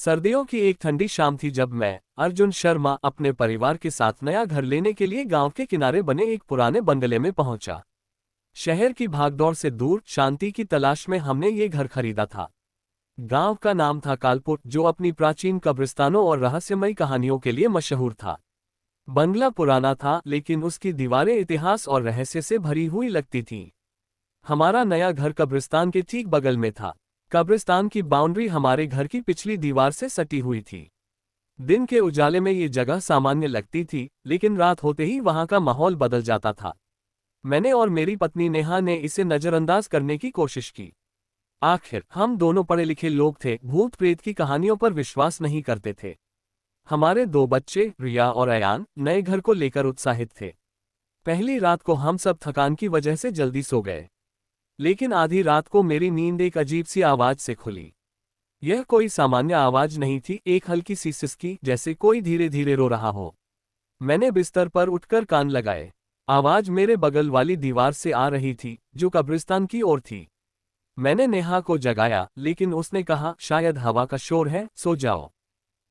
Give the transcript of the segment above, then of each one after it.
सर्दियों की एक ठंडी शाम थी जब मैं, अर्जुन शर्मा, अपने परिवार के साथ नया घर लेने के लिए गांव के किनारे बने एक पुराने बंगले में पहुंचा। शहर की भागदौड़ से दूर शांति की तलाश में हमने ये घर खरीदा था। गांव का नाम था कालपुर, जो अपनी प्राचीन कब्रिस्तानों और रहस्यमयी कहानियों के लिए मशहूर था। बंगला पुराना था, लेकिन उसकी दीवारें इतिहास और रहस्य से भरी हुई लगती थीं। हमारा नया घर कब्रिस्तान के ठीक बगल में था। कब्रिस्तान की बाउंड्री हमारे घर की पिछली दीवार से सटी हुई थी। दिन के उजाले में ये जगह सामान्य लगती थी, लेकिन रात होते ही वहां का माहौल बदल जाता था। मैंने और मेरी पत्नी नेहा ने इसे नजरअंदाज करने की कोशिश की। आखिर हम दोनों पढ़े लिखे लोग थे, भूत प्रेत की कहानियों पर विश्वास नहीं करते थे। हमारे दो बच्चे, रिया और अयान, नए घर को लेकर उत्साहित थे। पहली रात को हम सब थकान की वजह से जल्दी सो गए, लेकिन आधी रात को मेरी नींद एक अजीब सी आवाज से खुली। यह कोई सामान्य आवाज नहीं थी, एक हल्की सी सिसकी, जैसे कोई धीरे धीरे रो रहा हो। मैंने बिस्तर पर उठकर कान लगाए। आवाज मेरे बगल वाली दीवार से आ रही थी, जो कब्रिस्तान की ओर थी। मैंने नेहा को जगाया, लेकिन उसने कहा, शायद हवा का शोर है, सो जाओ।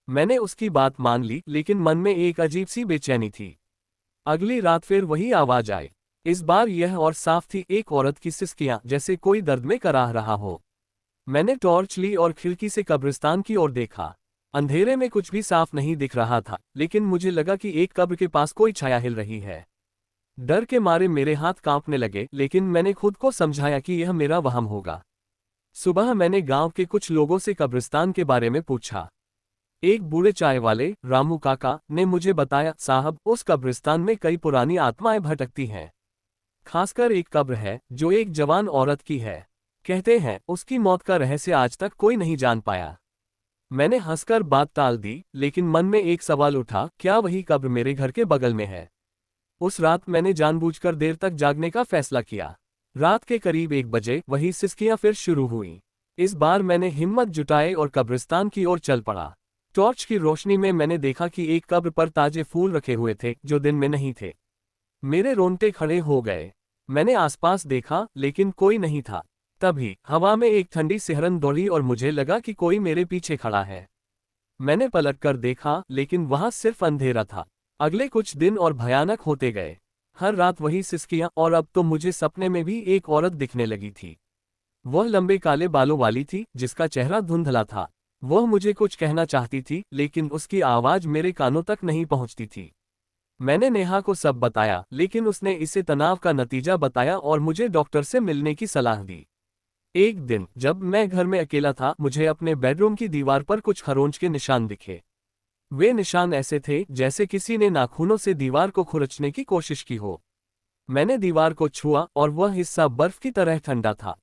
मैंने उसकी बात मान ली, लेकिन मन में एक अजीब सी बेचैनी थी। अगली रात फिर वही आवाज आई। इस बार यह और साफ थी, एक औरत की सिसकियां, जैसे कोई दर्द में कराह रहा हो। मैंने टॉर्च ली और खिड़की से कब्रिस्तान की ओर देखा। अंधेरे में कुछ भी साफ नहीं दिख रहा था, लेकिन मुझे लगा कि एक कब्र के पास कोई छाया हिल रही है। डर के मारे मेरे हाथ कांपने लगे, लेकिन मैंने खुद को समझाया कि यह मेरा वहम होगा। सुबह मैंने गांव के कुछ लोगों से कब्रिस्तान के बारे में पूछा। एक बूढ़े चाय वाले, रामू काका, ने मुझे बताया, साहब, उस कब्रिस्तान में कई पुरानी आत्माएं भटकती हैं। खासकर एक कब्र है, जो एक जवान औरत की है। कहते हैं उसकी मौत का रहस्य आज तक कोई नहीं जान पाया। मैंने हंसकर बात टाल दी, लेकिन मन में एक सवाल उठा, क्या वही कब्र मेरे घर के बगल में है? उस रात मैंने जानबूझकर देर तक जागने का फैसला किया। रात के करीब 1 बजे वही सिसकियां फिर शुरू हुई। इस बार मैंने हिम्मत जुटाई और कब्रिस्तान की ओर चल पड़ा। टॉर्च की रोशनी में मैंने देखा कि एक कब्र पर ताजे फूल रखे हुए थे, जो दिन में नहीं थे। मेरे रोंगटे खड़े हो गए। मैंने आसपास देखा, लेकिन कोई नहीं था। तभी हवा में एक ठंडी सिहरन दौड़ी और मुझे लगा कि कोई मेरे पीछे खड़ा है। मैंने पलटकर देखा, लेकिन वहां सिर्फ अंधेरा था। अगले कुछ दिन और भयानक होते गए। हर रात वही सिसकियां, और अब तो मुझे सपने में भी एक औरत दिखने लगी थी। वह लंबे काले बालों वाली थी, जिसका चेहरा धुंधला था। वह मुझे कुछ कहना चाहती थी, लेकिन उसकी आवाज मेरे कानों तक नहीं पहुंचती थी। मैंने नेहा को सब बताया, लेकिन उसने इसे तनाव का नतीजा बताया और मुझे डॉक्टर से मिलने की सलाह दी। एक दिन जब मैं घर में अकेला था, मुझे अपने बेडरूम की दीवार पर कुछ खरोंच के निशान दिखे। वे निशान ऐसे थे जैसे किसी ने नाखूनों से दीवार को खुरचने की कोशिश की हो। मैंने दीवार को छुआ और वह हिस्सा बर्फ की तरह ठंडा था।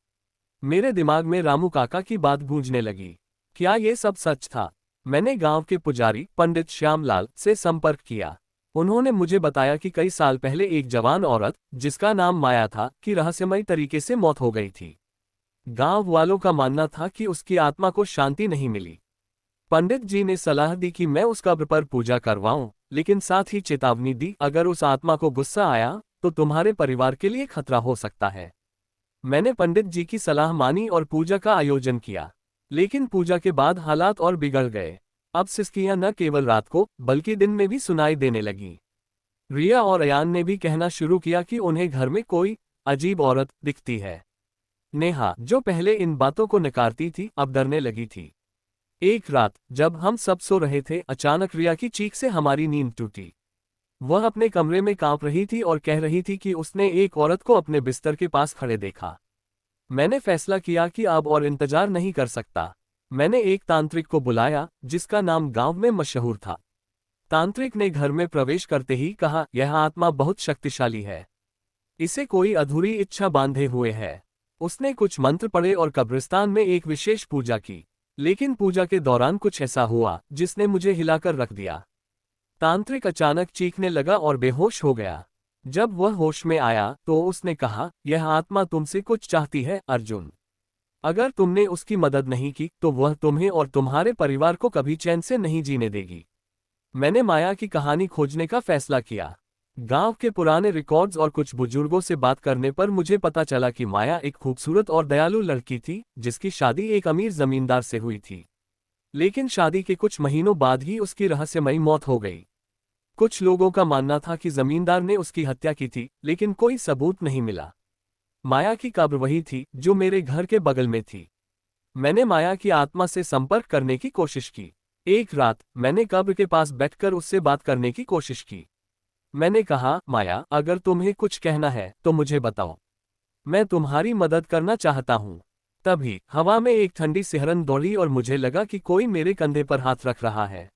मेरे दिमाग में रामू काका की बात गूंजने लगी। क्या ये सब सच था? मैंने गांव के पुजारी पंडित श्यामलाल से संपर्क किया। उन्होंने मुझे बताया कि कई साल पहले एक जवान औरत, जिसका नाम माया था, की रहस्यमयी तरीके से मौत हो गई थी। गांव वालों का मानना था कि उसकी आत्मा को शांति नहीं मिली। पंडित जी ने सलाह दी कि मैं उस कब्र पर पूजा करवाऊं, लेकिन साथ ही चेतावनी दी, अगर उस आत्मा को गुस्सा आया तो तुम्हारे परिवार के लिए खतरा हो सकता है। मैंने पंडित जी की सलाह मानी और पूजा का आयोजन किया। लेकिन पूजा के बाद हालात और बिगड़ गए। अब सिसकियां न केवल रात को, बल्कि दिन में भी सुनाई देने लगी। रिया और अयान ने भी कहना शुरू किया कि उन्हें घर में कोई अजीब औरत दिखती है। नेहा, जो पहले इन बातों को नकारती थी, अब डरने लगी थी। एक रात जब हम सब सो रहे थे, अचानक रिया की चीख से हमारी नींद टूटी। वह अपने कमरे में कांप रही थी और कह रही थी कि उसने एक औरत को अपने बिस्तर के पास खड़े देखा। मैंने फैसला किया कि अब और इंतजार नहीं कर सकता। मैंने एक तांत्रिक को बुलाया, जिसका नाम गांव में मशहूर था। तांत्रिक ने घर में प्रवेश करते ही कहा, यह आत्मा बहुत शक्तिशाली है। इसे कोई अधूरी इच्छा बांधे हुए है। उसने कुछ मंत्र पढ़े और कब्रिस्तान में एक विशेष पूजा की। लेकिन पूजा के दौरान कुछ ऐसा हुआ, जिसने मुझे हिलाकर रख दिया। तांत्रिक अचानक चीखने लगा और बेहोश हो गया। जब वह होश में आया तो उसने कहा, यह आत्मा तुमसे कुछ चाहती है, अर्जुन। अगर तुमने उसकी मदद नहीं की तो वह तुम्हें और तुम्हारे परिवार को कभी चैन से नहीं जीने देगी। मैंने माया की कहानी खोजने का फैसला किया। गांव के पुराने रिकॉर्ड्स और कुछ बुजुर्गों से बात करने पर मुझे पता चला कि माया एक खूबसूरत और दयालु लड़की थी, जिसकी शादी एक अमीर जमींदार से हुई थी। लेकिन शादी के कुछ महीनों बाद ही उसकी रहस्यमयी मौत हो गई। कुछ लोगों का मानना था कि जमींदार ने उसकी हत्या की थी, लेकिन कोई सबूत नहीं मिला। माया की कब्र वही थी जो मेरे घर के बगल में थी। मैंने माया की आत्मा से संपर्क करने की कोशिश की। एक रात मैंने कब्र के पास बैठकर उससे बात करने की कोशिश की। मैंने कहा, माया, अगर तुम्हें कुछ कहना है तो मुझे बताओ। मैं तुम्हारी मदद करना चाहता हूँ। तभी हवा में एक ठंडी सिहरन दौड़ी और मुझे लगा कि कोई मेरे कंधे पर हाथ रख रहा है।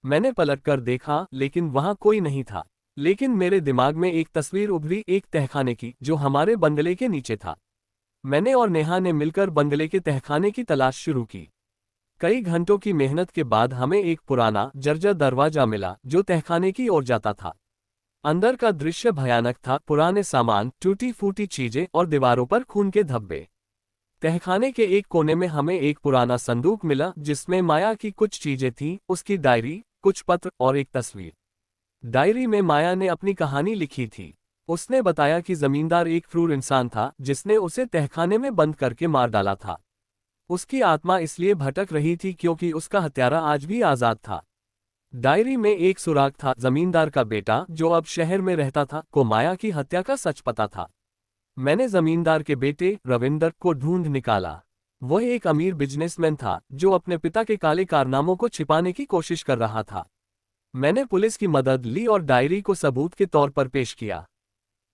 मैंने पलटकर देखा, लेकिन वहां कोई नहीं था। लेकिन मेरे दिमाग में एक तस्वीर उभरी, एक तहखाने की जो हमारे बंगले के नीचे था। मैंने और नेहा ने मिलकर बंगले के तहखाने की तलाश शुरू की। कई घंटों की मेहनत के बाद हमें एक पुराना जर्जर दरवाजा मिला जो तहखाने की ओर जाता था। अंदर का दृश्य भयानक था, पुराने सामान, टूटी फूटी चीजें और दीवारों पर खून के धब्बे। तहखाने के एक कोने में हमें एक पुराना संदूक मिला जिसमें माया की कुछ चीजें थीं, उसकी डायरी, कुछ पत्र और एक तस्वीर। डायरी में माया ने अपनी कहानी लिखी थी। उसने बताया कि जमींदार एक क्रूर इंसान था जिसने उसे तहखाने में बंद करके मार डाला था। उसकी आत्मा इसलिए भटक रही थी क्योंकि उसका हत्यारा आज भी आजाद था। डायरी में एक सुराग था, जमींदार का बेटा जो अब शहर में रहता था को माया की हत्या का सच पता था। मैंने जमींदार के बेटे रविंदर को ढूंढ निकाला। वह एक अमीर बिजनेसमैन था जो अपने पिता के काले कारनामों को छिपाने की कोशिश कर रहा था। मैंने पुलिस की मदद ली और डायरी को सबूत के तौर पर पेश किया।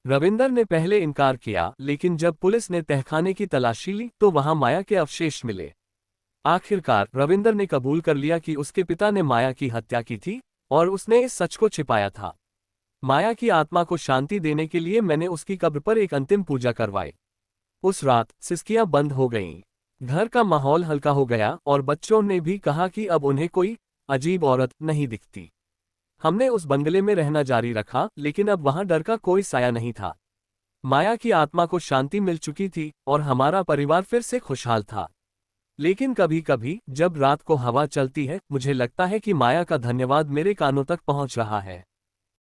रविंदर ने पहले इनकार किया, लेकिन जब पुलिस ने तहखाने की तलाशी ली तो वहां माया के अवशेष मिले। आखिरकार रविंदर ने कबूल कर लिया कि उसके पिता ने माया की हत्या की थी और उसने इस सच को छिपाया था। माया की आत्मा को शांति देने के लिए मैंने उसकी कब्र पर एक अंतिम पूजा करवाई। उस रात सिसकियां बंद हो गईं। घर का माहौल हल्का हो गया और बच्चों ने भी कहा कि अब उन्हें कोई अजीब औरत नहीं दिखती। हमने उस बंगले में रहना जारी रखा, लेकिन अब वहां डर का कोई साया नहीं था। माया की आत्मा को शांति मिल चुकी थी और हमारा परिवार फिर से खुशहाल था। लेकिन कभी कभी जब रात को हवा चलती है, मुझे लगता है कि माया का धन्यवाद मेरे कानों तक पहुंच रहा है।